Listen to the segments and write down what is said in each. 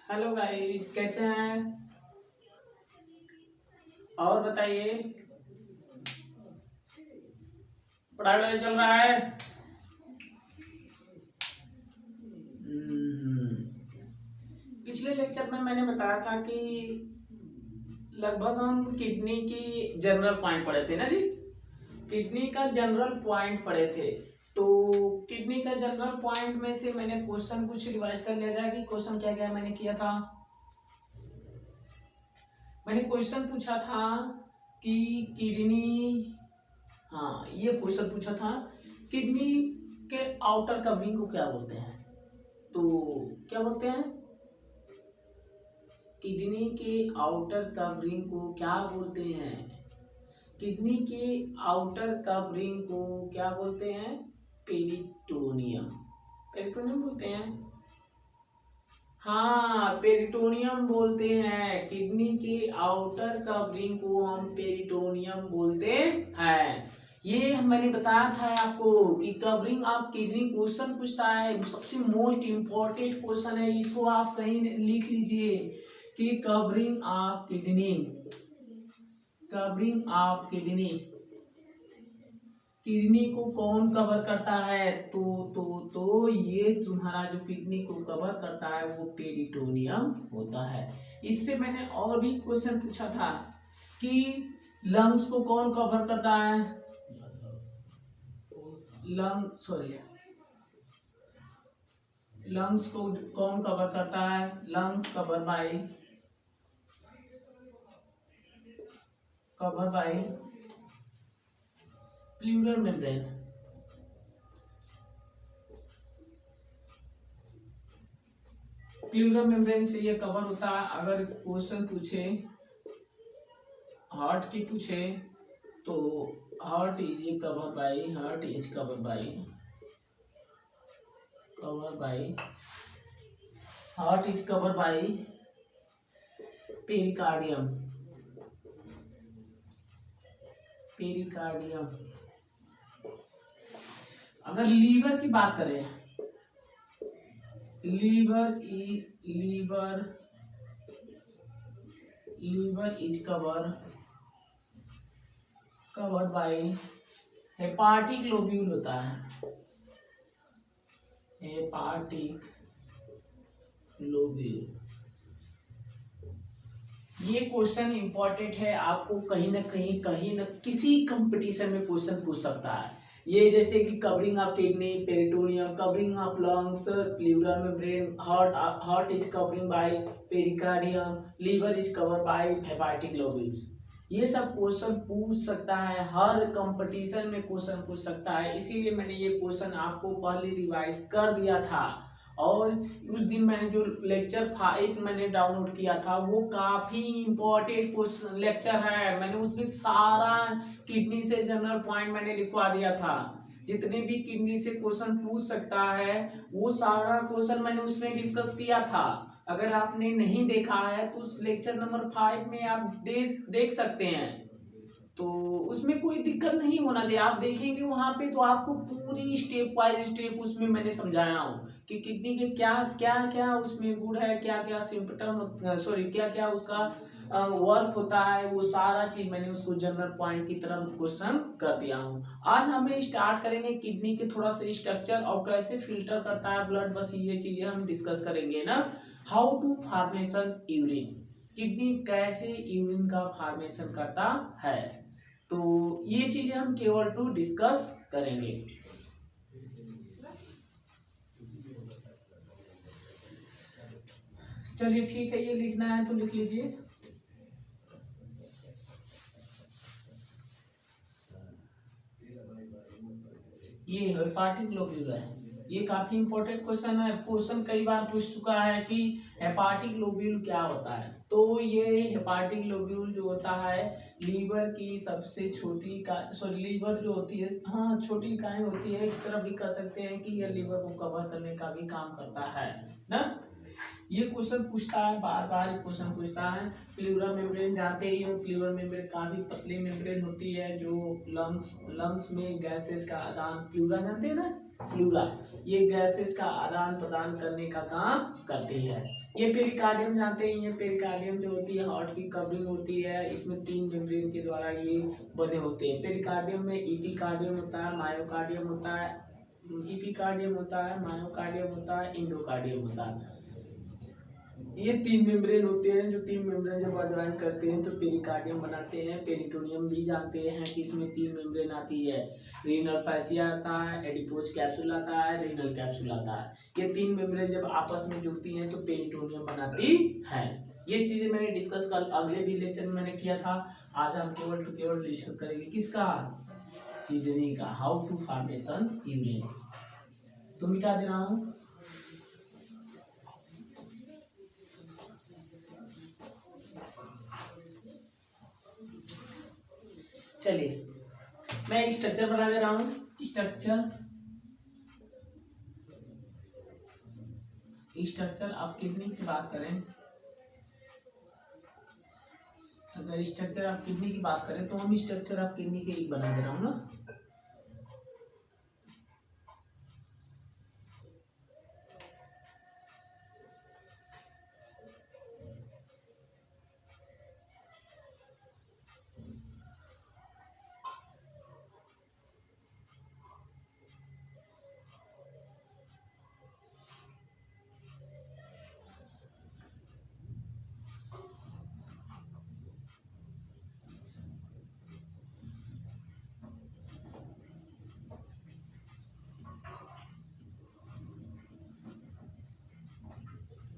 Hello guys, कैसे हैं? और बताइए, पढ़ाई वढ़ाई चल रहा है? पिछले लेक्चर में मैंने बताया था कि लगभग हम किडनी की जनरल पॉइंट पढ़े थे ना जी। किडनी का जनरल पॉइंट पढ़े थे। तो किडनी का जनरल पॉइंट में से मैंने क्वेश्चन कुछ रिवाइज कर लिया था कि क्वेश्चन क्या क्या मैंने किया था। मैंने क्वेश्चन पूछा था कि किडनी, हाँ ये क्वेश्चन पूछा था, किडनी के आउटर कवरिंग को क्या बोलते हैं? तो क्या बोलते हैं? किडनी के आउटर कवरिंग को क्या बोलते हैं? किडनी के आउटर कवरिंग को क्या बोलते हैं? पेरिटोनियम। पेरिटोनियम बोलते हैं। हाँ, पेरिटोनियम बोलते हैं। किडनी के आउटर कवरिंग को हम पेरिटोनियम बोलते हैं। ये मैंने बताया था आपको कि कवरिंग ऑफ किडनी क्वेश्चन पूछता है, सबसे मोस्ट इम्पोर्टेंट क्वेश्चन है। इसको आप कहीं लिख लीजिए कि covering of kidney, covering of kidney, kidney को कौन कवर करता है? तो ये तुम्हारा जो किडनी को कवर करता है वो पेरिटोनियम होता है। इससे मैंने और भी क्वेश्चन पूछा था कि लंग्स को कौन कवर करता है? लंग्स को कौन कवर करता है? Lungs cover by pleural membrane. Pleural membrane से ये कवर होता है। अगर क्वेश्चन पूछे हार्ट की पूछे तो heart is cover by, heart is cover by heart is cover by pericardium. Pericardium. अगर लीवर की बात करें, liver is covered by hepatic lobule होता है। Hepatic lobule. ये क्वेश्चन इंपॉर्टेंट है, आपको कहीं ना किसी कंपटीशन में क्वेश्चन पूछ सकता है। ये जैसे कि covering of kidney peritoneum, covering of lungs pleural membrane, heart is covering by pericardium, liver is cover by hepatic lobules. ये सब क्वेश्चन पूछ सकता है, हर कंपटीशन में क्वेश्चन पूछ सकता है। इसीलिए मैंने ये क्वेश्चन आपको पहले रिवाइज कर दिया था। और उस दिन मैंने जो लेक्चर 5 मैंने डाउनलोड किया था वो काफी इंपॉर्टेंट क्वेश्चन लेक्चर है। मैंने उसमें सारा किडनी से जनरल पॉइंट मैंने लिखवा दिया था। जितने भी किडनी से क्वेश्चन पूछ सकता है वो सारा क्वेश्चन मैंने उसमें डिस्कस किया था। अगर आपने नहीं देखा है तो उस लेक्चर नंबर 5 में आप देख सकते हैं। तो उसमें कोई दिक्कत नहीं होना चाहिए। आप देखेंगे वहां पे तो आपको पूरी स्टेप बाय स्टेप उसमें मैंने समझाया हूँ कि किडनी के क्या क्या क्या उसमें गुण है, क्या क्या सिम्पटम, सॉरी क्या क्या उसका वर्क होता है। वो सारा चीज मैंने उसको जनरल पॉइंट की तरह क्वेश्चन कर दिया हूँ। आज हमें स्टार्ट करेंगे किडनी के थोड़ा सा स्ट्रक्चर और कैसे फिल्टर करता है ब्लड, बस ये चीजें हम डिस्कस करेंगे ना। How to formation urine, kidney कैसे यूरिन का फॉर्मेशन करता है, तो ये चीजें हम केवल टू डिस्कस करेंगे। चलिए ठीक है, ये लिखना है तो लिख लीजिए। ये हेपाटिक लोब्यूल है। ये काफी इंपॉर्टेंट क्वेश्चन है। क्वेश्चन कई बार पूछ चुका है कि हेपाटिक लोब्यूल क्या होता है। तो ये हेपाटिक लोब्यूल जो होता है लीवर की सबसे छोटी का, सॉरी लीवर जो होती है, हाँ छोटी इकाई होती है। इस तरह भी कह सकते हैं कि यह लीवर को कवर करने का भी काम करता है ना। ये क्वेश्चन पूछता है, बार बार क्वेश्चन पूछता है। प्लूरल मेम्ब्रेन जानते ही हो, प्लूरल मेम्ब्रेन काफी पतली मेम्ब्रेन होती है जो लंग्स में गैसेस का आदान, प्लूरा जानते हैं ना, प्लूरा, ये गैसेस का आदान प्रदान करने का काम करती है। ये पेरिकार्डियम जानते हैं, ये पेरिकार्डियम जो होती है हार्ट की कवरिंग होती है, इसमें 3 मेम्ब्रेन के द्वारा ये बने होते हैं। पेरिकार्डियम में इपिकार्डियम होता है, मायोकार्डियम होता है, इपिकार्डियम होता है, मायोकार्डियम होता है, इंडोकार्डियम होता है। ये 3 मेम्ब्रेन होते हैं, जो 3 मेम्ब्रेन जब ज्वाइन करते हैं तो पेरिकार्डियम बनाते हैं। पेरिटोनियम भी जानते हैं कि इसमें 3 मेम्ब्रेन आती है, रीनल फैसिया आता है, एडिपोज कैप्सूल आता है, रीनल कैप्सूल आता है। ये 3 मेम्ब्रेन जब आपस में जुड़ती हैं तो पेरिटोनियम बनाती है। ये चीजें मैंने डिस्कस कल अगले भी लेक्चर में मैंने किया था। आज हम केवल डिस्कस करेंगे किसका, किडनी का, हाउ टू फॉर्मेशन यूरिन। तो मिटा दे रहा हूँ। चलिए मैं स्ट्रक्चर बना दे रहा हूँ। स्ट्रक्चर आप किडनी की बात करें, अगर स्ट्रक्चर आप किडनी की बात करें तो हम स्ट्रक्चर आप किडनी के एक बना दे रहा हूँ ना।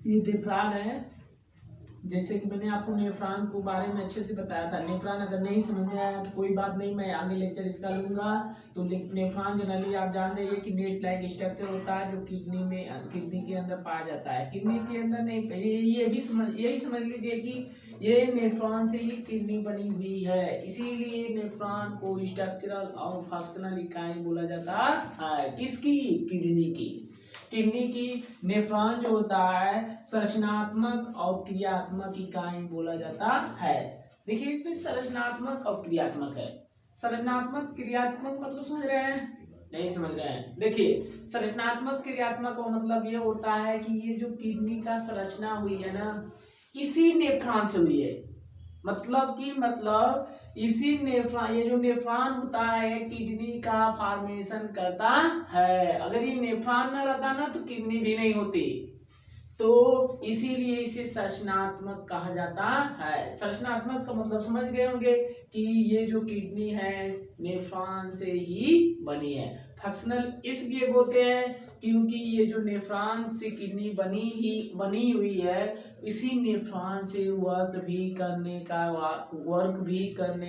ये नेफ्रॉन है, जैसे कि मैंने आपको नेफ्रॉन के बारे में अच्छे से बताया था। नेफ्रॉन अगर नहीं समझ में आया तो कोई बात नहीं, मैं आगे लेक्चर इसका लूंगा। तो नेफ्रॉन जनरली आप जान रहे हैं कि नेट लाइक स्ट्रक्चर होता है जो किडनी के अंदर पाया जाता है। किडनी के अंदर नहीं, यही समझ लीजिए कि ये नेफ्रॉन से ही किडनी बनी हुई है, इसीलिए नेफ्रॉन को स्ट्रक्चरल और फंक्शनल इकाई बोला जाता है। किसकी, किडनी की। किडनी की नेफ्रॉन जो होता है संरचनात्मक और क्रियात्मक इकाई बोला जाता है। देखिए इसमें संरचनात्मक और क्रियात्मक है। संरचनात्मक क्रियात्मक मतलब समझ रहे हैं, नहीं समझ रहे हैं। देखिए संरचनात्मक क्रियात्मक का मतलब ये होता है कि ये जो किडनी का संरचना हुई है ना, इसी नेफ्रॉन से हुई है। मतलब इसी नेफ्रॉन, ये जो नेफ्रॉन होता है किडनी का फॉर्मेशन करता है। अगर ये नेफ्रॉन न रहता ना तो किडनी भी नहीं होती, तो इसीलिए इसे संरचनात्मक कहा जाता है। संरचनात्मक का मतलब समझ गए होंगे कि ये जो किडनी है नेफ्रॉन से ही बनी है। फंक्शनल इसलिए बोलते हैं क्योंकि ये जो नेफ्रॉन से किडनी बनी हुई है, इसी नेफ्रॉन से वर्क भी करने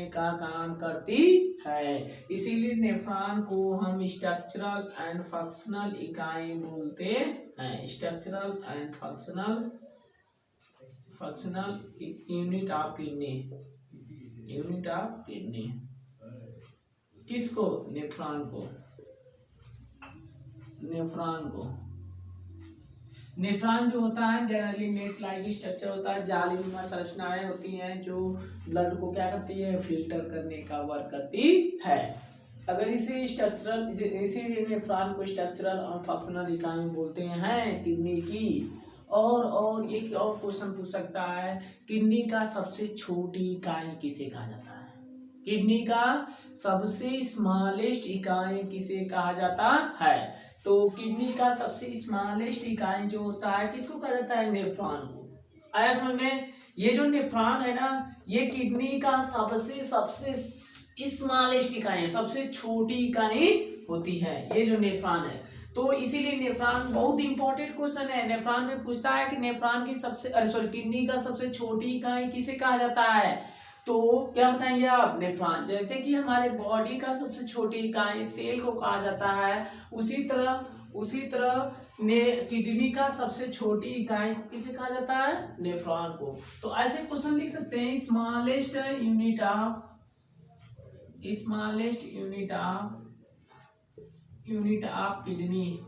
का काम करती है। इसीलिए नेफ्रॉन को हम स्ट्रक्चरल एंड फंक्शनल इकाई बोलते हैं। Structural and functional unit of kidney. किसको, नेफ्रॉन को। नेफ्रॉन जो होता है जनरली नेट लाइक स्ट्रक्चर होता है, जालीनुमा संरचनाएं होती हैं जो ब्लड को क्या करती है, फिल्टर करने का वर्क करती है। अगर इसे इसीलिए नेफ्रॉन को स्ट्रक्चरल और फंक्शनल इकाई बोलते हैं किडनी की। और एक और क्वेश्चन पूछ सकता है, किडनी का सबसे छोटी इकाई किसे कहा जाता है। किडनी का सबसे स्मॉलेस्ट इकाई किसे कहा जाता है। तो किडनी का सबसे स्मॉलेस्ट इकाई जो होता है किसको कहा जाता है, नेफ्रॉन को। आया समझ में। ये जो नेफ्रॉन है ना, ये किडनी का सबसे स्मॉलेस्ट इकाई है, सबसे छोटी इकाई होती है ये जो नेफ्रॉन है। तो इसीलिए नेफ्रॉन बहुत इंपॉर्टेंट क्वेश्चन है। नेफ्रॉन में पूछता है कि नेफ्रॉन की किडनी का सबसे छोटी इकाई किसे कहा जाता है। तो क्या बताएंगे आप, नेफ्रॉन। जैसे कि हमारे बॉडी का सबसे छोटी इकाई सेल को कहा जाता है, उसी तरह किडनी का सबसे छोटी इकाई को किसे कहा जाता है, नेफ्रॉन को। तो ऐसे क्वेश्चन लिख सकते हैं, smallest unit of kidney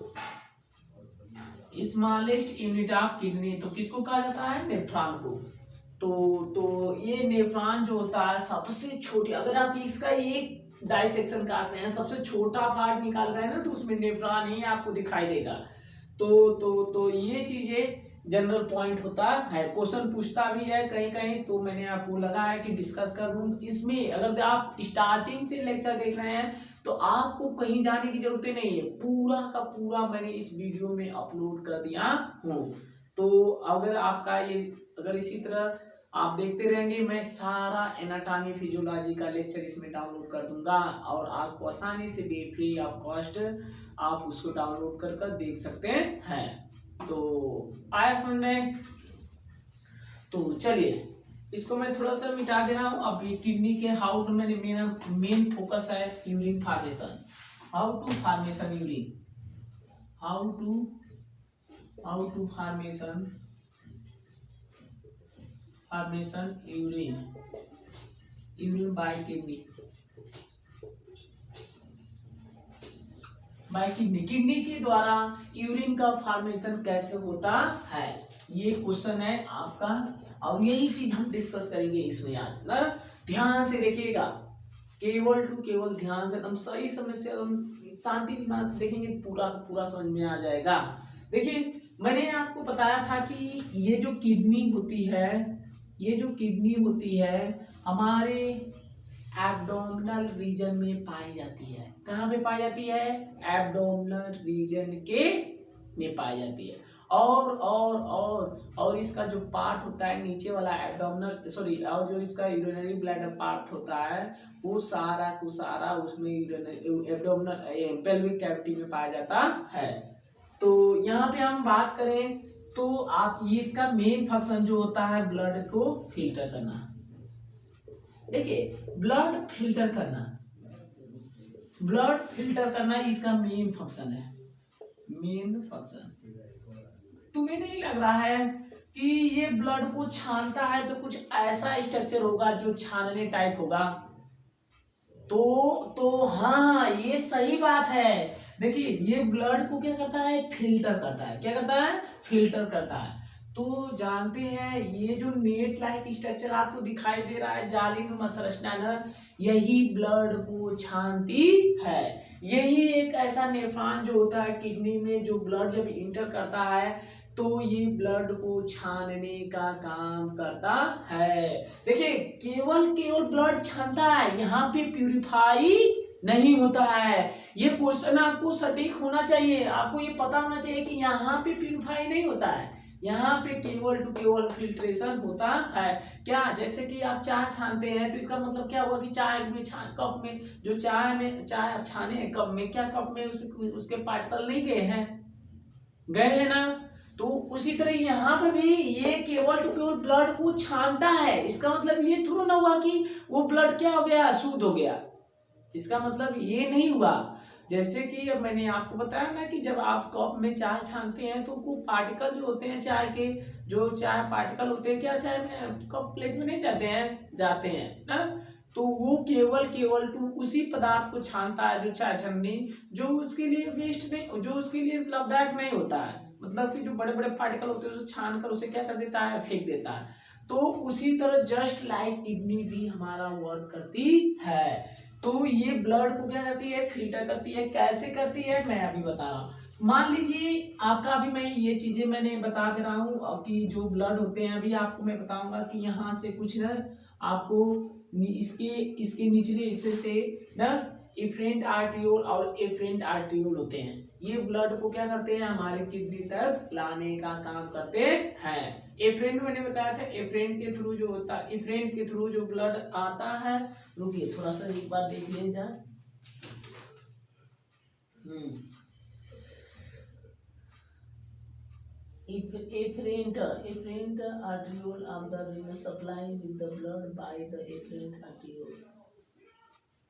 smallest unit of kidney, तो किसको कहा जाता है? नेफ्रॉन को। तो ये नेफ्रॉन जो होता है सबसे छोटी, अगर आप इसका एक डाइसेक्शन काट रहे हैं, सबसे छोटा पार्ट निकाल रहे हैं ना, तो उसमें नेफ्रॉन ही आपको दिखाई देगा। तो ये चीजें जनरल पॉइंट होता है। क्वेश्चन पूछता भी है कहीं कहीं, तो मैंने आपको लगा है कि डिस्कस कर दूं इसमें। अगर आप स्टार्टिंग से लेक्चर देख रहे हैं तो आपको कहीं जाने की जरूरत नहीं है, पूरा का पूरा मैंने इस वीडियो में अपलोड कर दिया हूँ। तो अगर आपका ये, अगर इसी तरह आप देखते रहेंगे, मैं सारा एनाटॉमी फिजियोलॉजी का लेक्चर इसमें डाउनलोड कर दूंगा और आपको आसानी से बे फ्री ऑफ कॉस्ट आप उसको डाउनलोड कर देख सकते हैं। तो आया समझ में? तो चलिए इसको मैं थोड़ा सा मिटा दे रहा हूँ। अब ये किडनी के हाउ टू, मैंने मेन फोकस है urine formation, how to formation urine, how to formation urine by kidney के द्वारा यूरिन का फॉर्मेशन कैसे होता है, ये क्वेश्चन है आपका। और यही चीज हम डिस्कस करेंगे इसमें आज ना, ध्यान से देखिएगा, केवल ध्यान से, एकदम सही समस्या, एकदम शांति दिमाग से देखेंगे, पूरा पूरा समझ में आ जाएगा। देखिए मैंने आपको बताया था कि ये जो किडनी होती है हमारे एब्डोमिनल रीजन में पाई जाती है। कहाँ पे पाई जाती है? एब्डोमिनल रीजन में पाई जाती है। और इसका जो पार्ट होता है नीचे वाला एब्डोमिनल, सॉरी, और जो इसका यूरिनरी ब्लैडर पार्ट होता है वो सारा को सारा उसमें एब्डोमिनल पेल्विक कैविटी में पाया जाता है। तो यहाँ पे हम बात करें तो आप इसका मेन फंक्शन जो होता है ब्लड को फिल्टर करना। देखिए ब्लड फिल्टर करना इसका मेन फंक्शन है, मेन फंक्शन। तुम्हें नहीं लग रहा है कि ये ब्लड को छानता है तो कुछ ऐसा स्ट्रक्चर होगा जो छानने टाइप होगा? तो हाँ, ये सही बात है। देखिए ये ब्लड को क्या करता है? फिल्टर करता है। क्या करता है? फिल्टर करता है। तो जानते हैं ये जो नेट लाइक स्ट्रक्चर आपको दिखाई दे रहा है, जालीनुमा संरचना ना, यही ब्लड को छानती है। यही एक ऐसा नेफ्रॉन जो होता है किडनी में, जो ब्लड जब इंटर करता है तो ये ब्लड को छानने का काम करता है। देखिए केवल ब्लड छानता है, यहाँ पे प्यूरिफाई नहीं होता है। ये क्वेश्चन आपको सटीक होना चाहिए, आपको ये पता होना चाहिए कि यहाँ पे प्यूरिफाई नहीं होता है, यहाँ पे केवल फिल्ट्रेशन होता है। क्या? जैसे कि आप चाय छानते हैं तो इसका मतलब क्या हुआ कि चाय में कप में जो चाय आप छाने हैं कप में, क्या कप में उसके पार्टिकल नहीं गए हैं ना? तो उसी तरह यहाँ पर भी ये केवल ब्लड को छानता है। इसका मतलब ये थोड़ा ना हुआ कि वो ब्लड क्या हो गया? शुद्ध हो गया। इसका मतलब ये नहीं हुआ। जैसे कि अब मैंने आपको बताया ना कि जब आप कप में चाय छानते हैं तो वो पार्टिकल जो होते हैं चाय के, जो चाय पार्टिकल होते हैं, क्या चाय में कप प्लेट में नहीं जाते हैं ना? तो वो केवल उसी पदार्थ को छानता है जो चाय छन्नी, जो उसके लिए वेस्ट नहीं, जो उसके लिए लाभदायक नहीं होता है। मतलब कि जो बड़े बड़े पार्टिकल होते हैं उसे छान कर उसे क्या कर देता है? फेंक देता है। तो उसी तरह जस्ट लाइक किडनी भी हमारा वर्क करती है। तो ये ब्लड को क्या करती है? फिल्टर करती है। कैसे करती है मैं अभी बता रहा हूँ। मान लीजिए आपका, अभी मैं ये चीजें मैंने बता दे रहा हूँ कि जो ब्लड होते हैं, अभी आपको मैं बताऊंगा कि यहाँ से कुछ न आपको इसके निचले हिस्से से न इफरेंट आर्टियोल और एफरेंट आर्टियोल होते हैं। ये ब्लड को क्या करते हैं? हमारे किडनी तक लाने का काम करते हैं। एफरेंट मैंने बताया था, एफरेंट के थ्रू जो होता है, एफरेंट के थ्रू जो ब्लड आता है, रुकिए थोड़ा सा एक बार देख लीजिए। Efferent arteriole of the venous supplying with the blood by the efferent arteriole.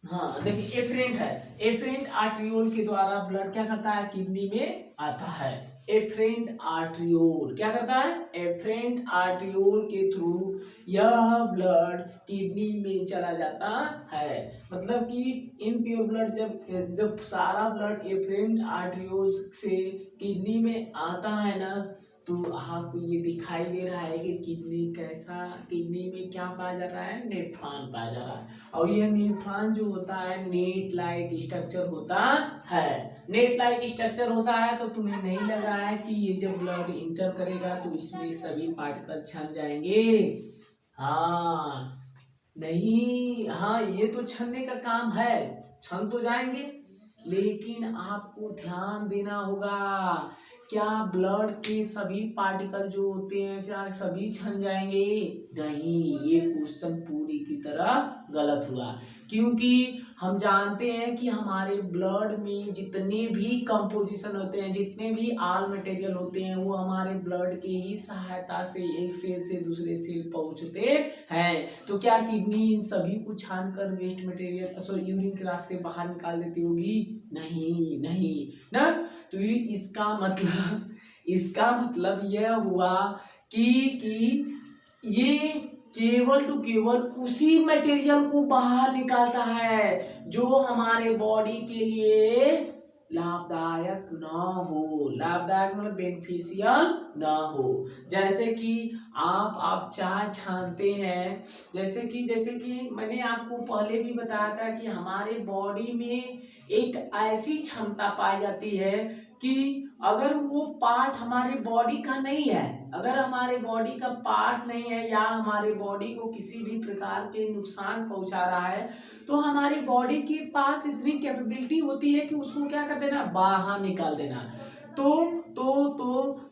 हाँ देखिए, एफरेंट है, एफरेंट आर्ट्रियोल के द्वारा ब्लड क्या करता है, किडनी में आता है। एफरेंट आर्ट्रियोल क्या करता है, एफरेंट आर्ट्रियोल के थ्रू यह ब्लड किडनी में चला जाता है। मतलब कि इनप्योर ब्लड जब जब सारा ब्लड एफरेंट आर्ट्रियोल से किडनी में आता है ना, तो आपको ये दिखाई दे रहा है कि किडनी में क्या पाया जा रहा है, नेफ्रॉन पाया जा रहा है। और ये नेफ्रॉन जो होता है नेट लाइक स्ट्रक्चर होता है। नेट लाइक स्ट्रक्चर होता है तो तुम्हें नहीं लग रहा है कि ये जब ब्लड इंटर करेगा तो इसमें सभी पार्टिकल छन जाएंगे? हाँ नहीं, हाँ ये तो छनने का काम है, छन तो जाएंगे, लेकिन आपको ध्यान देना होगा, क्या ब्लड के सभी पार्टिकल जो होते हैं क्या सभी छन जाएंगे? नहीं, ये क्वेश्चन पूरी की तरह गलत हुआ, क्योंकि हम जानते हैं कि हमारे ब्लड में जितने भी कंपोजिशन होते हैं, जितने भी ऑल मटेरियल होते हैं, वो हमारे ब्लड के ही सहायता से एक सेल से दूसरे सेल पहुंचते हैं। तो क्या किडनी इन सभी को छान कर वेस्ट मटेरियल सॉरी यूरिन के रास्ते बाहर निकाल देती होगी? नहीं नहीं ना। तो इसका मतलब यह हुआ कि ये केवल टू केवल उसी मटेरियल को बाहर निकालता है जो हमारे बॉडी के लिए लाभदायक ना हो, लाभदायक मतलब बेनिफिशियल ना हो। जैसे कि आप चाय छानते हैं, जैसे कि मैंने आपको पहले भी बताया था कि हमारे बॉडी में एक ऐसी क्षमता पाई जाती है कि अगर वो पार्ट हमारे बॉडी का नहीं है, अगर हमारे बॉडी का पार्ट नहीं है या हमारे बॉडी को किसी भी प्रकार के नुकसान पहुंचा रहा है, तो हमारी बॉडी के पास इतनी कैपेबिलिटी होती है कि उसको क्या कर देना, बाहर निकाल देना। तो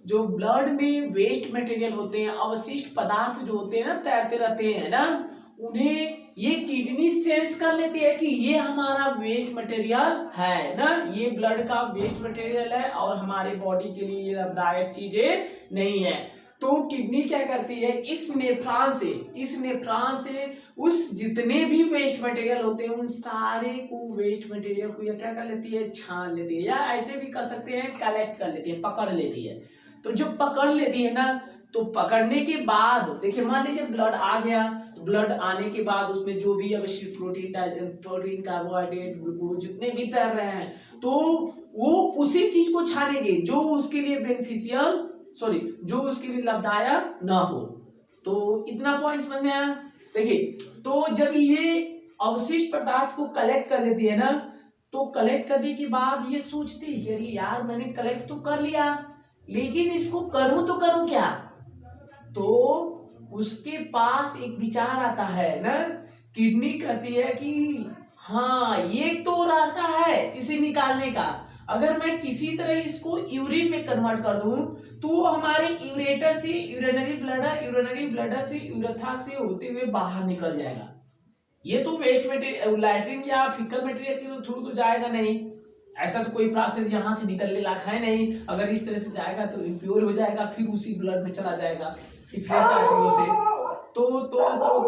जो ब्लड में वेस्ट मटेरियल होते हैं, अवशिष्ट पदार्थ जो होते हैं ना, तैरते रहते हैं ना, उन्हें ये किडनी सेंस कर लेती है कि ये हमारा वेस्ट मटेरियल है ना, ये ब्लड का वेस्ट मटेरियल है और हमारे बॉडी के लिए ये लाभदायक चीजें नहीं है। तो किडनी क्या करती है, इस नेफ्रॉन से उस जितने भी वेस्ट मटेरियल होते हैं उन सारे को वेस्ट मटेरियल को ये क्या कर लेती है, छान लेती है, या ऐसे भी कर सकते हैं कलेक्ट कर लेती है, पकड़ लेती है। तो जो पकड़ लेती है ना, तो पकड़ने के बाद देखिए, मान लीजिए ब्लड आ गया, तो ब्लड आने के बाद उसमें जो भी अवश्य प्रोटीन कार्बोहाइड्रेट ग्लूकोज जितने भी तैर रहे हैं, तो वो उसी चीज को छानेंगे जो उसके लिए बेनिफिशियल जो उसके लिए लाभदायक ना हो। तो इतना पॉइंट समझ में आया? देखिए, तो जब ये अवशिष्ट पदार्थ को कलेक्ट कर लेती है ना, तो कलेक्ट करने के बाद ये सोचती है अरे यार मैंने कलेक्ट तो कर लिया, लेकिन इसको करूं तो करूं क्या? तो उसके पास एक विचार आता है ना, किडनी कहती है कि हाँ ये तो रास्ता है इसे निकालने का, अगर मैं किसी तरह इसको यूरिन में कन्वर्ट कर दूं तो हमारे यूरेटर से यूरिनरी ब्लडर से यूरेथ्रा से होते हुए बाहर निकल जाएगा। ये तो वेस्ट मटेरियल लैट्रिन या फिकल मटेरियल के थ्रू तो जाएगा नहीं, ऐसा तो कोई प्रोसेस यहाँ से निकलने लायक है नहीं। अगर इस तरह से जाएगा तो इम्प्योर हो जाएगा, फिर उसी ब्लड में चला जाएगा इफेक्ट आर्टरियों से। तो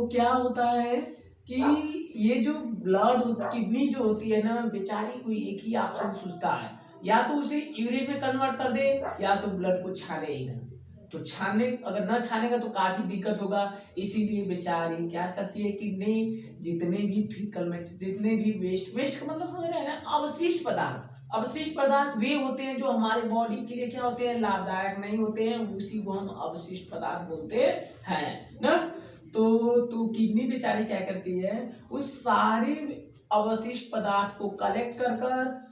क्या होता है कि ये जो ब्लड किडनी जो होती है ना, बेचारी कोई एक ही ऑप्शन सोचता है, या तो उसे यूरिन में कन्वर्ट कर दे या तो ब्लड को छाने ही ना। तो अगर ना छानेगा तो काफी दिक्कत होगा, इसीलिए बेचारी क्या करती है किडनी, जितने भी फिकल में जितने भी वेस्ट का मतलब समझ रहे हैं ना, अवशिष्ट पदार्थ वे होते हैं जो हमारे बॉडी के लिए क्या होते हैं, लाभदायक नहीं होते हैं, उसी को हम अवशिष्ट पदार्थ बोलते हैं ना। तो किडनी बेचारी क्या करती है, उस सारे अवशिष्ट पदार्थ को कलेक्ट कर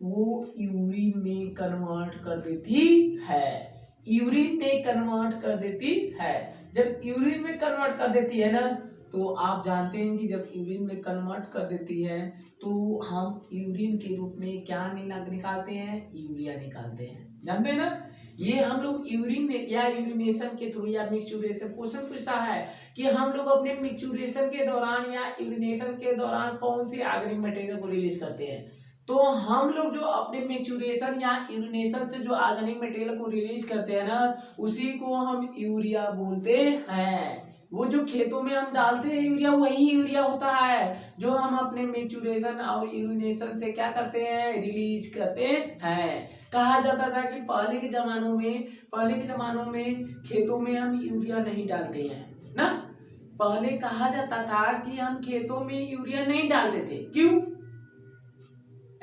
वो यूरिन में कन्वर्ट कर देती है। जब यूरिन में कन्वर्ट कर देती है ना, तो आप जानते हैं कि जब यूरिन में कन्वर्ट कर देती है तो हम यूरिन के रूप में क्या निकालते हैं, यूरिया निकालते हैं, जानते हैं ना। ये हम लोग यूरिन या यूरिनेशन के थ्रू या मिक्सचुरेशन, क्वेश्चन पूछता है कि हम लोग अपने मिक्सचुरेशन के दौरान या यूरिनेशन के दौरान कौन सी ऑर्गेनिक मटेरियल को रिलीज करते हैं। तो हम लोग जो अपने मिक्सचुरेशन या यूरिनेशन से जो ऑर्गेनिक मटेरियल को रिलीज करते हैं ना, उसी को हम यूरिया बोलते हैं। वो जो खेतों में हम डालते हैं यूरिया, वही यूरिया होता है जो हम अपने मेचुरेशन और यूरिनेशन से क्या करते हैं, रिलीज करते हैं। कहा जाता था कि पहले के जमानों में खेतों में हम यूरिया नहीं डालते हैं ना। पहले कहा जाता था कि हम खेतों में यूरिया नहीं डालते थे। क्यों?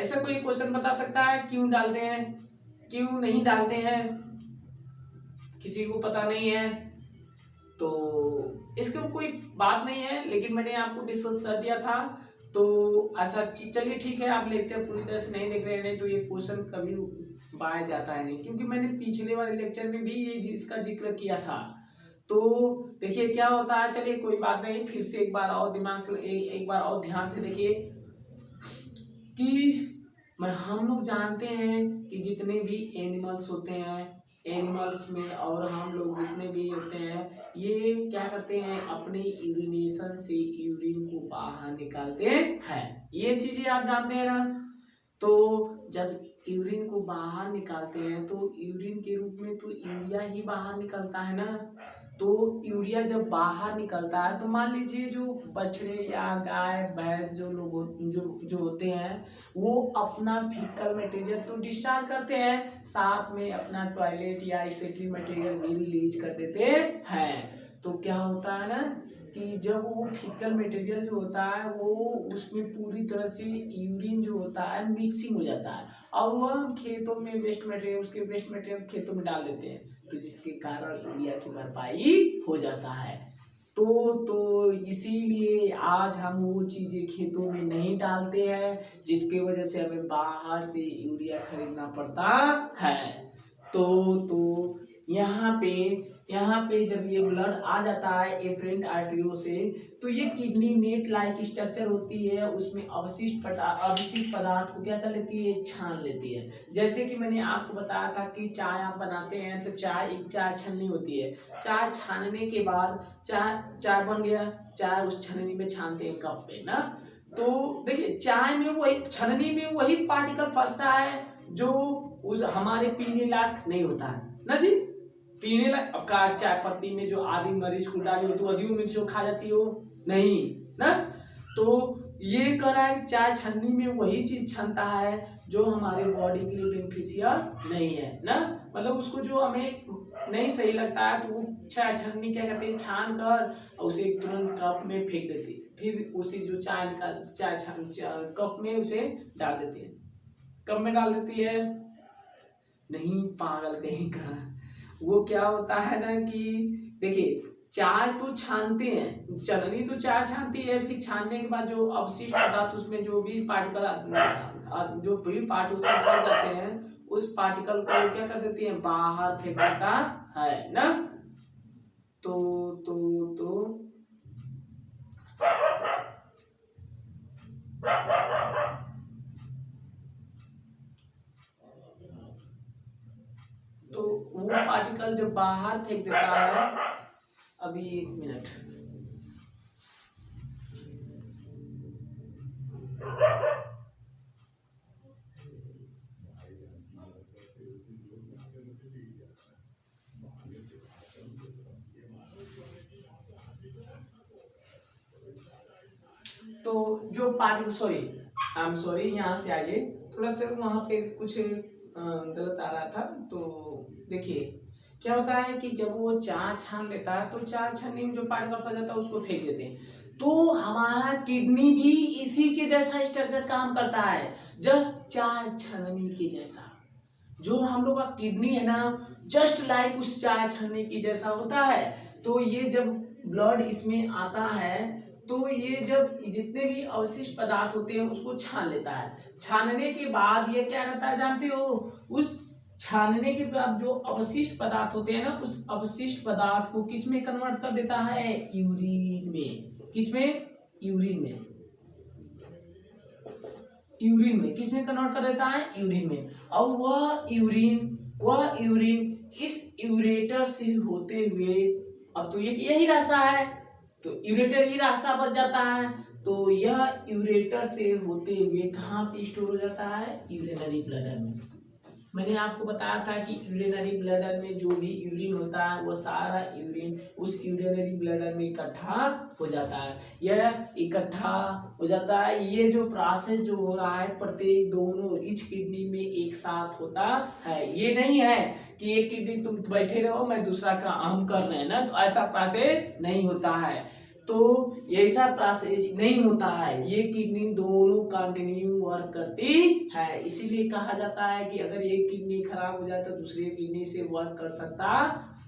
ऐसा कोई क्वेश्चन बता सकता है क्यों डालते हैं, क्यों नहीं डालते हैं? किसी को पता नहीं है तो इसके कोई बात नहीं है, लेकिन मैंने आपको डिस्कस कर दिया था। तो ऐसा चलिए ठीक है, आप लेक्चर पूरी तरह से नहीं देख रहे हैं, नहीं तो ये क्वेश्चन कभी पाया जाता है नहीं, क्योंकि मैंने पिछले वाले लेक्चर में भी ये इसका जिक्र किया था। तो देखिए क्या होता है, चलिए कोई बात नहीं, फिर से एक बार और दिमाग से एक बार और ध्यान से देखिए कि हम लोग जानते हैं कि जितने भी एनिमल्स होते हैं, एनिमल्स में और हम लोग जितने भी होते हैं, ये क्या करते हैं, अपने यूरिनेशन से यूरिन को बाहर निकालते हैं। ये चीजें आप जानते हैं ना। तो जब यूरिन को बाहर निकालते हैं तो यूरिन के रूप में तो यूरिया ही बाहर निकलता है ना। तो यूरिया जब बाहर निकलता है तो मान लीजिए जो बछड़े या गाय भैंस जो लोग जो होते हैं, वो अपना फीकल मटेरियल तो डिस्चार्ज करते हैं, साथ में अपना टॉयलेट या एक्सेक्री मटेरियल भी रिलीज कर देते हैं। तो क्या होता है ना कि जब वो फीकल मटेरियल जो होता है वो उसमें पूरी तरह से यूरिन जो होता है मिक्सिंग हो जाता है, और वह खेतों में वेस्ट मटेरियल, उसके वेस्ट मटेरियल खेतों में डाल देते हैं, तो जिसके कारण यूरिया की भरपाई हो जाता है। तो इसीलिए आज हम वो चीजें खेतों में नहीं डालते हैं, जिसके वजह से हमें बाहर से यूरिया खरीदना पड़ता है। तो यहाँ पे जब ये ब्लड आ जाता है एफरेंट आर्टरियों से, तो ये किडनी नेट लाइक स्ट्रक्चर होती है, उसमें अवशिष्ट पदार्थ को क्या कर लेती है, छान लेती है। जैसे कि मैंने आपको बताया था कि चाय आप बनाते हैं तो एक चाय छलनी होती है, चाय छानने के बाद चाय बन गया, चाय उस छलनी में छानते हैं कप पे ना। तो देखिए चाय में वही छलनी में वही पार्टिकल फंसता है जो उस हमारे पीने लायक नहीं होता है ना जी। पीने लायक अब का चाय पत्ती में जो आदि मरीच को डाली हो तो अधिक मिर्च खा जाती हो नहीं ना। तो ये कर रहा है चाय छन्नी में वही चीज छनता है जो हमारे बॉडी के लिए बेनिफिशियल नहीं है ना, मतलब उसको जो हमें नहीं सही लगता है तो वो चाय छन्नी क्या करते हैं, छान कर उसे तुरंत कप में फेंक देती है, फिर उसी जो चाय निकाल कप में उसे डाल देती है, कप में डाल देती है। नहीं पागल कहीं का, वो क्या होता है ना कि देखिए चाय तो छानते हैं, चलनी तो चाय छानती है, फिर छानने के बाद जो अवशिष्ट पदार्थ उसमें जो भी पार्टिकल जो भी पार्ट उसमें फंस जाते हैं, उस पार्टिकल को क्या कर देती है, बाहर फेंक देता है ना। तो वो पार्टिकल जब बाहर फेंक देता है, अभी एक मिनट, तो जो पार्टिकल आई एम सॉरी यहाँ से आइए, थोड़ा सा वहाँ पे कुछ गलत आ रहा था। तो देखिए क्या होता है कि जब वो चाय छान लेता है तो चाय छानने में जो पार्टिकल फंस जाता है उसको फेंक देते हैं। तो हमारा किडनी भी इसी के जैसा स्ट्रक्चर काम करता है, जस्ट चाय छानने के जैसा। जो हम लोग का किडनी है ना, जस्ट लाइक उस चाय छानने की जैसा होता है। तो ये जब ब्लड इसमें आता है तो ये जब जितने भी अवशिष्ट पदार्थ होते हैं उसको छान लेता है, छानने के बाद ये क्या करता है जानते हो, उस छानने के बाद जो अवशिष्ट पदार्थ होते हैं ना, उस अवशिष्ट पदार्थ को किस में कन्वर्ट कर देता है, यूरिन में। किसमें, यूरिन में। यूरिन में किसमें कन्वर्ट कर देता है, यूरिन में। और वह यूरिन इस यूरेटर से होते हुए, अब तो ये यही रास्ता है, तो यूरेटर ही रास्ता बच जाता है, तो यह यूरेटर से होते हुए कहाँ पे स्टोर हो जाता है, यूरिनरी ब्लैडर में। मैंने आपको बताया था कि यूरिनरी ब्लैडर में जो भी यूरिन होता है वो सारा यूरिन उस यूरिनरी ब्लैडर में इकट्ठा हो जाता है। यह इकट्ठा हो जाता है, ये जो प्रोसेस जो हो रहा है प्रत्येक दोनों इच किडनी में एक साथ होता है। ये नहीं है कि एक किडनी तुम बैठे रहो मैं दूसरा का हम कर रहे हैं ना, तो ऐसा प्रोसेस नहीं होता है। तो ऐसा प्रोसेस नहीं होता है, ये किडनी दोनों कंटिन्यू वर्क करती है। इसीलिए कहा जाता है कि अगर एक किडनी खराब हो जाए तो दूसरी किडनी से वर्क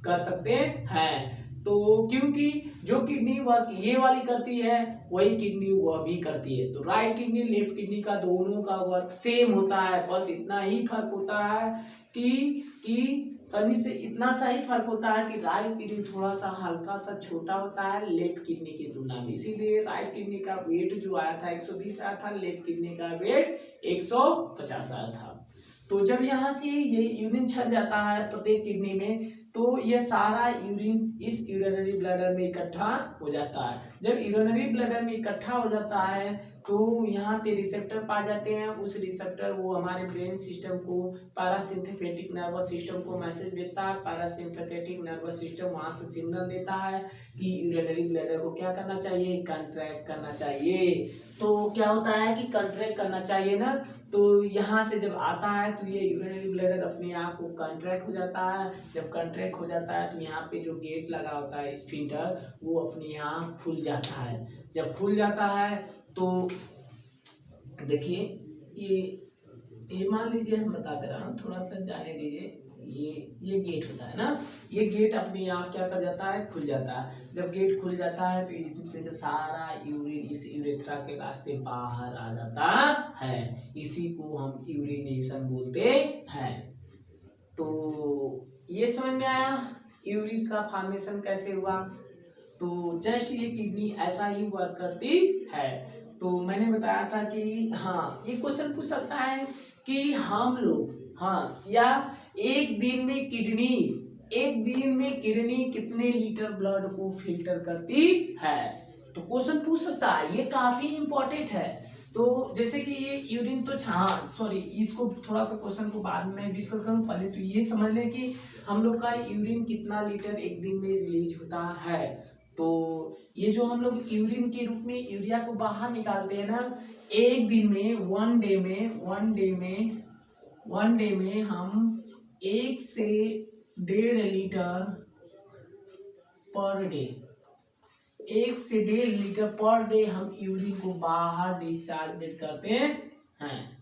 कर सकते हैं। तो क्योंकि जो किडनी वर्क ये वाली करती है वही किडनी वह भी करती है। तो राइट किडनी लेफ्ट किडनी का दोनों का वर्क सेम होता है, बस इतना ही फर्क होता है कि कहीं से इतना सा ही फर्क होता है कि राइट किडनी थोड़ा सा हल्का सा छोटा होता है लेफ्ट किडनी की तुलना में। इसीलिए राइट किडनी का वेट जो आया था 120 आया था, लेफ्ट किडनी का वेट 150 आया था। तो जब यहाँ से ये यूरिन छन जाता है प्रत्येक किडनी में, तो ये सारा यूरिन इस यूरिनरी ब्लैडर में इकट्ठा हो जाता है। जब यूरिनरी ब्लैडर में इकट्ठा हो जाता है तो यहाँ पे रिसेप्टर पाए जाते हैं। उस रिसेप्टर वो हमारे ब्रेन सिस्टम को, पैरासिम्पैथेटिक नर्वस सिस्टम को मैसेज देता है। पैरासिम्पैथेटिक नर्वस सिस्टम वहाँ से सिग्नल देता है कि यूरिनरी ब्लैडर को क्या करना चाहिए, कंट्रैक्ट करना चाहिए। तो क्या होता है कि कंट्रैक्ट करना चाहिए ना, तो यहाँ से जब आता है तो ये यूरिनरी ब्लैडर अपने आप को कंट्रैक्ट हो जाता है। जब कंट्रैक्ट हो जाता है तो यहाँ पे जो गेट लगा होता है स्फिंक्टर, वो अपने यहाँ खुल जाता है। जब खुल जाता है तो देखिए ये मान लीजिए, हम बता दे रहा हूँ, थोड़ा सा जाने दीजिए। ये गेट होता है ना, ये गेट अपने आप क्या कर जाता है, खुल जाता है। जब गेट खुल जाता है तो इसमें से सारा यूरिन इस यूरेथ्रा के रास्ते बाहर आ जाता है। इसी को हम यूरिनेशन बोलते हैं। तो ये समझ में आया यूरिन का फॉर्मेशन कैसे हुआ। तो जस्ट ये किडनी ऐसा ही वर्क करती है। तो मैंने बताया था कि हाँ, ये क्वेश्चन पूछ सकता है कि हम लोग या एक दिन में किडनी कितने लीटर ब्लड को फिल्टर करती है। तो क्वेश्चन पूछ सकता है, ये काफी इंपॉर्टेंट है। तो जैसे कि ये यूरिन तो सॉरी, इसको थोड़ा सा क्वेश्चन को बाद में डिस्कस करूँ, पहले तो ये समझ लें कि हम लोग का यूरिन कितना लीटर एक दिन में रिलीज होता है। तो ये जो हम लोग यूरिन के रूप में यूरिया को बाहर निकालते हैं ना, एक दिन में वन डे में हम 1 से 1.5 लीटर पर डे, 1 से 1.5 लीटर पर डे हम यूरिन को बाहर डिस्चार्ज करते हैं।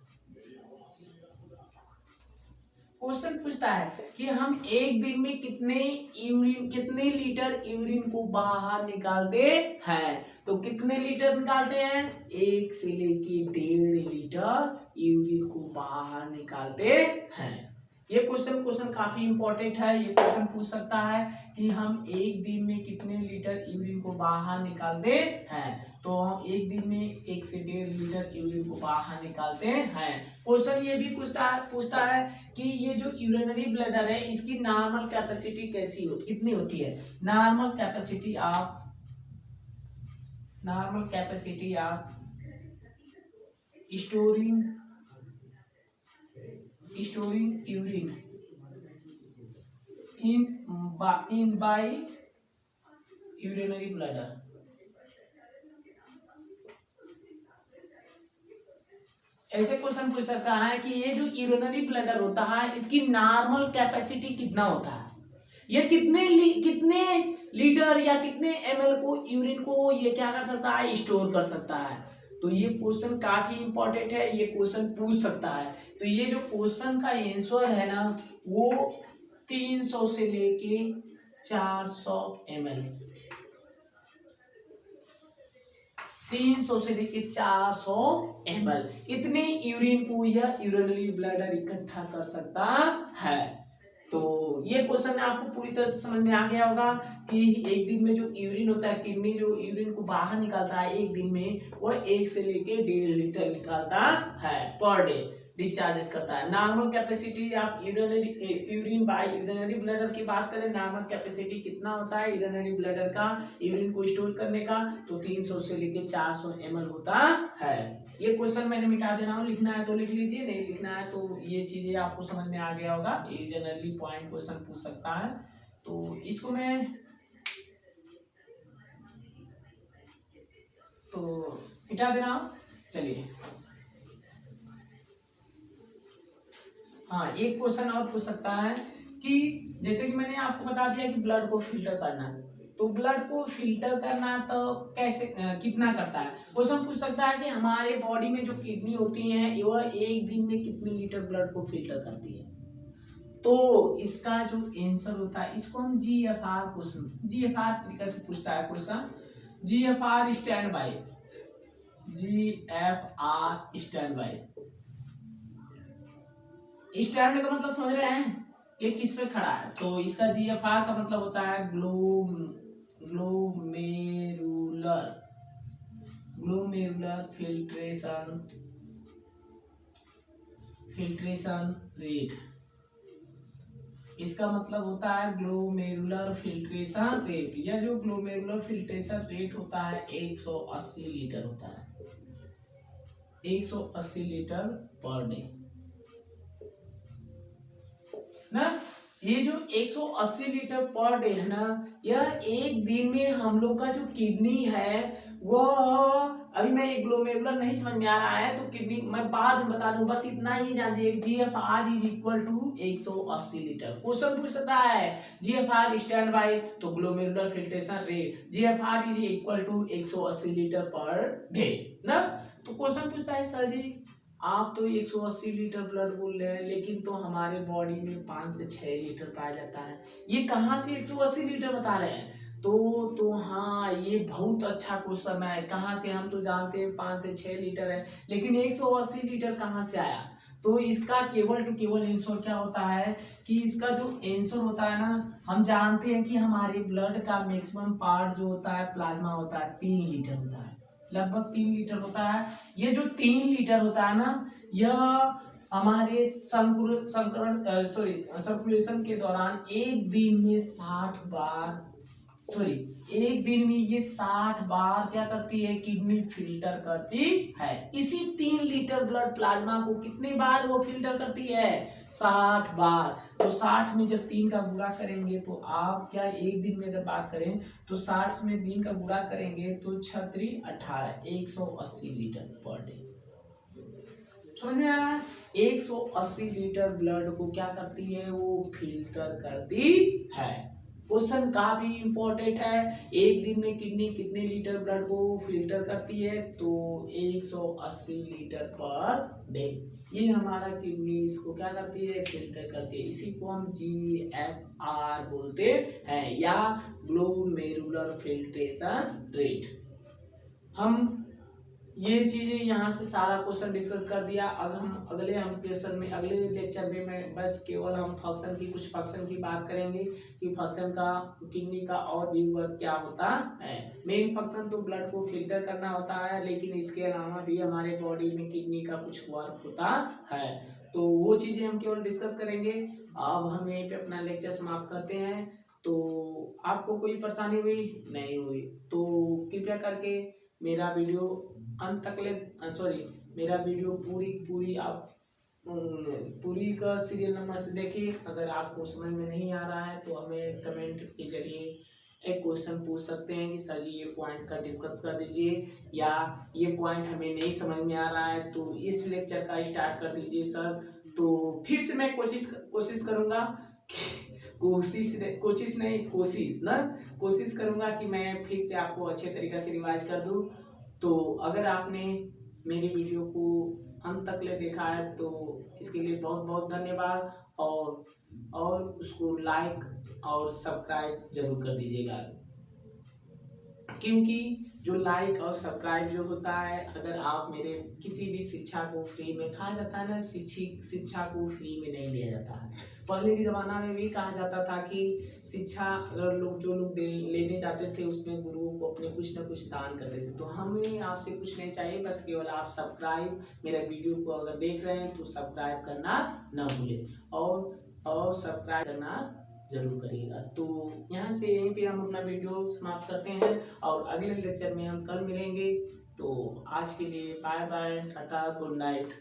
क्वेश्चन पूछता है कि हम एक दिन में कितने लीटर यूरिन को बाहर निकालते हैं। तो कितने लीटर निकालते हैं, 1 से लेके 1.5 लीटर यूरिन को बाहर निकालते हैं। ये क्वेश्चन काफी इंपॉर्टेंट है। ये क्वेश्चन पूछ सकता है कि हम एक दिन में कितने लीटर यूरिन को बाहर निकालते हैं। तो हम एक दिन में 1 से 1.5 लीटर यूरिन को बाहर निकालते हैं। क्वेश्चन ये भी पूछता है कि ये जो यूरिनरी ब्लैडर है इसकी नॉर्मल कैपेसिटी कितनी होती है। Normal capacity of storing urine in by urinary bladder. ऐसे क्वेश्चन पूछ सकता है कि ये जो यूरिनरी ब्लैडर होता है इसकी नॉर्मल कैपेसिटी कितना होता है, ये कितने लीटर या कितने ml को यूरिन को ये क्या कर सकता है, स्टोर कर सकता है। तो ये क्वेश्चन काफी इंपॉर्टेंट है, ये क्वेश्चन पूछ सकता है। तो ये जो क्वेश्चन का आंसर है ना, वो 300 से लेके 400 ml, 300 से लेके 400 ml इतने यूरिन को यह यूरिनरी ब्लैडर इकट्ठा कर सकता है। तो ये क्वेश्चन आपको पूरी तरह से समझ में आ गया होगा कि एक दिन में जो यूरिन होता है, किडनी जो यूरिन को बाहर निकालता है एक दिन में, वो 1 से लेके 1.5 लीटर निकालता है पर डे, डिस्चार्जेस करता है। नॉर्मल कैपेसिटी आप यूरिन बाय यूरिनरी ब्लैडर की बात करें, नॉर्मल कैपेसिटी कितना होता है यूरिनरी ब्लैडर का यूरिन को स्टोर करने का, तो 300 से लेके 400 ml होता है। ये क्वेश्चन मैंने मिटा देना हूँ, लिखना है तो लिख लीजिए, नहीं लिखना है तो ये चीजें आपको समझ में आ गया होगा। ये जनरली पॉइंट क्वेश्चन पूछ सकता है, तो इसको मैं तो मिटा दे रहा हूँ। चलिए, हाँ एक क्वेश्चन और पूछ सकता है कि जैसे कि मैंने आपको बता दिया कि ब्लड को फिल्टर करना है, तो ब्लड को फिल्टर करना तो कैसे कितना करता है। क्वेश्चन पूछ सकता है कि हमारे बॉडी में जो किडनी होती है वह एक दिन में कितने लीटर ब्लड को फिल्टर करती है। तो इसका जो आंसर होता है, इसको हम GFR क्वेश्चन, GFR तरीके से पूछता है question. GFR stand bye, GFR stand bye, stand का मतलब समझ रहे हैं, ये किस पे खड़ा है। तो इसका GFR का मतलब होता है ग्लोमेरुलर फिल्ट्रेशन रेट। इसका मतलब होता है ग्लोमेरुलर फिल्ट्रेशन रेट। यह जो ग्लोमेरुलर फिल्ट्रेशन रेट होता है 180 लीटर होता है, 180 लीटर पर डे ना। ये जो 180 लीटर पर डे है ना, यह एक दिन में हम लोग का जो किडनी है वह, अभी मैं ग्लोमेरुलर नहीं समझ में आ रहा है तो किडनी मैं बाद में बता दूं, बस इतना ही जान लीजिए। GFR is equal to 180 litre. Question पूछ सकता है GFR स्टैंड बाय, तो glomerular filtration rate GFR is equal to 180 litre per day ना। तो क्वेश्चन पूछता है सर जी आप तो 180 लीटर ब्लड बोल रहे हैं, लेकिन तो हमारे बॉडी में 5 से 6 लीटर पाया जाता है, ये कहाँ से 180 लीटर बता रहे हैं। तो हाँ ये बहुत अच्छा क्वेश्चन है। कहाँ से, हम तो जानते हैं 5 से 6 लीटर है, लेकिन 180 लीटर कहाँ से आया। तो इसका केवल टू केवल आंसर क्या होता है कि इसका जो आंसर होता है ना, हम जानते हैं कि हमारे ब्लड का मैक्सिमम पार्ट जो होता है प्लाज्मा होता है, 3 लीटर होता है, लगभग 3 लीटर होता है। ये जो 3 लीटर होता है ना, यह हमारे सर्कुलेशन के दौरान एक दिन में 60 बार, सॉरी एक दिन में ये 60 बार क्या करती है, किडनी फिल्टर करती है। इसी 3 लीटर ब्लड प्लाज्मा को कितने बार वो फिल्टर करती है, 60 बार। तो 60 में जब 3 का गुणा करेंगे तो आप क्या, एक दिन में अगर बात करें तो 60 में 3 का गुणा करेंगे तो 6 18, 180 लीटर पर डे। समझ में आ रहा है। 180 लीटर ब्लड को क्या करती है, वो फिल्टर करती है। क्वेश्चन काफी इंपॉर्टेंट है। एक दिन में किडनी कितने लीटर ब्लड को फिल्टर करती है, तो 180 लीटर पर डे। ये हमारा किडनी इसको क्या करती है, फिल्टर करती है। इसी को हम GFR बोलते हैं, या ग्लोमेरुलर फिल्ट्रेशन रेट। हम ये चीजें यहाँ से सारा क्वेश्चन डिस्कस कर दिया। अब हम अगले क्वेश्चन में, अगले लेक्चर में मैं बस केवल हम फंक्शन की, कुछ फंक्शन की बात करेंगे कि फंक्शन का, किडनी का और भी वर्क क्या होता है। मेन फंक्शन तो ब्लड को फिल्टर करना होता है, लेकिन इसके अलावा भी हमारे बॉडी में किडनी का कुछ वर्क होता है, तो वो चीजें हम केवल डिस्कस करेंगे। अब हम यहीं पे अपना लेक्चर समाप्त करते हैं। तो आपको कोई परेशानी हुई नहीं हुई तो कृपया करके मेरा वीडियो अंत तक ले, सॉरी मेरा वीडियो पूरी आप पूरी का सीरियल नंबर से देखिए। अगर आपको समझ में नहीं आ रहा है तो हमें कमेंट के जरिए एक क्वेश्चन पूछ सकते हैं कि सर जी ये पॉइंट का डिस्कस कर दीजिए, या ये पॉइंट हमें नहीं समझ में आ रहा है तो इस लेक्चर का स्टार्ट कर दीजिए सर। तो फिर से मैं कोशिश करूँगा, कोशिश करूँगा कि मैं फिर से आपको अच्छे तरीके से रिवाइज कर दूँ। तो अगर आपने मेरी वीडियो को अंत तक ले देखा है तो इसके लिए बहुत बहुत धन्यवाद, और उसको लाइक और सब्सक्राइब जरूर कर दीजिएगा, क्योंकि जो लाइक और सब्सक्राइब जो होता है, अगर आप मेरे किसी भी शिक्षा को फ्री में, कहा जाता है ना शिक्षा को फ्री में नहीं लिया जाता है। पहले के ज़माना में भी कहा जाता था कि शिक्षा अगर जो लोग लेने जाते थे उसमें गुरुओं को अपने कुछ ना कुछ दान करते थे। तो हमें आपसे कुछ नहीं चाहिए, बस केवल आप सब्सक्राइब, मेरा वीडियो को अगर देख रहे हैं तो सब्सक्राइब करना ना भूलें, और सब्सक्राइब करना जरूर करिएगा। तो यहाँ से यहीं पे हम अपना वीडियो समाप्त करते हैं, और अगले लेक्चर में हम कल मिलेंगे। तो आज के लिए bye bye, ta-ta, good night.